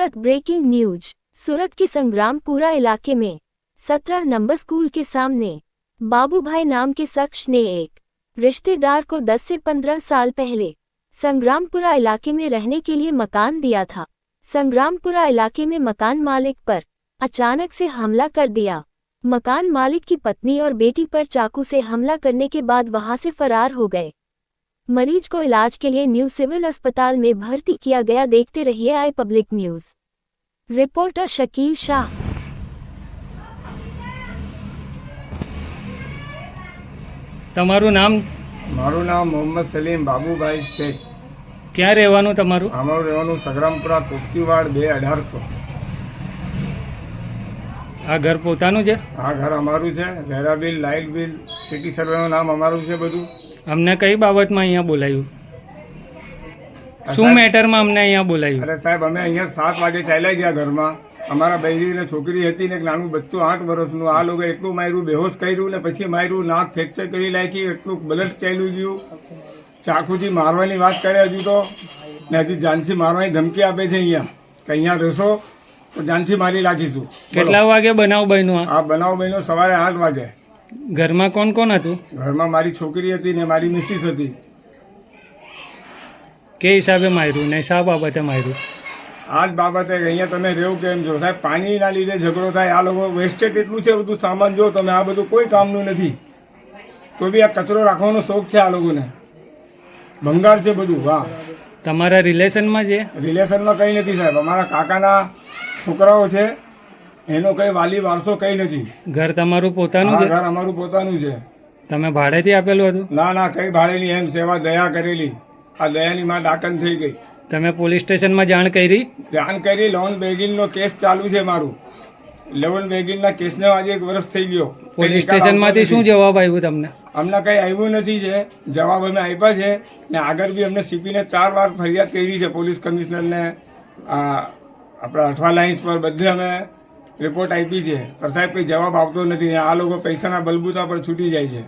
सूरत breaking news. सूरत के संग्रामपुरा इलाके में 17 नंबर स्कूल के सामने बाबूभाई नाम के शख्स ने एक रिश्तेदार को 10 से 15 साल पहले संग्रामपुरा इलाके में रहने के लिए मकान दिया था। संग्रामपुरा इलाके में मकान मालिक पर अचानक से हमला कर दिया। मकान मालिक की पत्नी और बेटी पर चाकू से हमला करने के बाद वहां से फरार हो गए। मरीज को इलाज के लिए न्यू सिविल अस्पताल में भर्ती किया गया। देखते रहिए I Public News. Reporter Shakeel Shah. તમારું નામ? મારું નામ મોહમ્મદ સલીમ બાબુભાઈ શેખ। ક્યાં રહેવાનું તમારું? અમારું રહેવાનું સંગ્રામપુરા કોપચીવાડ 2-1800। આ ઘર પોતાનું છે? આ ઘર અમારું છે। વેરા બિલ, લાઇટ બિલ, સિટી સર્વેનું નામ અમારું છે બધું। અમને કઈ બાબતમાં અહીંયા બોલાયું? શું મેટરમાં અમને અહીંયા બોલાયું? અરે સાહેબ, અમે અહીંયા 7 વાગે ચાલ્યા ગયા ઘરમાં। અમારા બૈરીને છોકરી હતી ને એક નાનું બચ્ચું 8 વર્ષનું। આ લોકો એટલું માર્યું, બેહોશ કર્યું ને પછી માર્યું, નાક ફ્રેક્ચર કરી નાખી, એટલું બ્લડ ચાલ્યું ગયું। ચાકુથી મારવાની વાત કરે હજુ તો, ને હજુ જાનથી મારવાની ધમકી આપે છે અહીંયા કે અહીંયા રહેશો તો જાનથી મારી નાખીશું। કેટલા વાગે બનાવ બન્યો? આ બનાવ બન્યો સવારે 8 વાગે। ઘરમાં કોણ કોણ હતું? ઘરમાં મારી છોકરી હતી ને મારી મિસિસ હતી। કે હિસાબે માર્યું ને શા બાબતે માર્યું? આ જ બાબતે અહીંયા તમે રહેવું કેમ છો સાહેબ? પાણીના લીધે ઝઘડો થાય। આ લોકો વેસ્ટેજ એટલું છે, બધું સામાન જો તમે, આ બધું કોઈ કામનું નથી, તો બી આ કચરો રાખવાનો શોખ છે આ લોકોને। ભંગાર છે બધું। હા, તમારા રિલેશનમાં છે? રિલેશનમાં કંઈ નથી સાહેબ। અમારા કાકાના છોકરાઓ છે, એનો કંઈ વાલી વારસો કંઈ નથી। ઘર તમારું પોતાનું છે? ઘર અમારું પોતાનું છે। તમે ભાડેથી આપેલું હતું? ના ના, કંઈ ભાડે નહીં, એમ સેવા દયા કરેલી। આ દયાની માં ડાકન થઈ ગઈ। તમે પોલીસ સ્ટેશનમાં જાણ કરી? જાણ કરી। લોન બેગિંગનો કેસ ચાલુ છે મારું। લોન બેગિંગના કેસને આજે 1 વર્ષ થઈ ગયો। પોલીસ સ્ટેશનમાંથી શું જવાબ આવ્યું તમને? અમને કંઈ આવ્યું નથી છે, જવાબ અમે આપ્યા છે ને આગળ બી અમને સીપીને 4 વાર ફરિયાદ કરી છે, પોલીસ કમિશનરને, આપણા અઠવા લાઇન્સ પર બધે અમે રિપોર્ટ આપી છે, પણ સાહેબ કંઈ જવાબ આવતો નથી। આ લોકો પૈસાના બલબૂતા પર છૂટી જાય છે।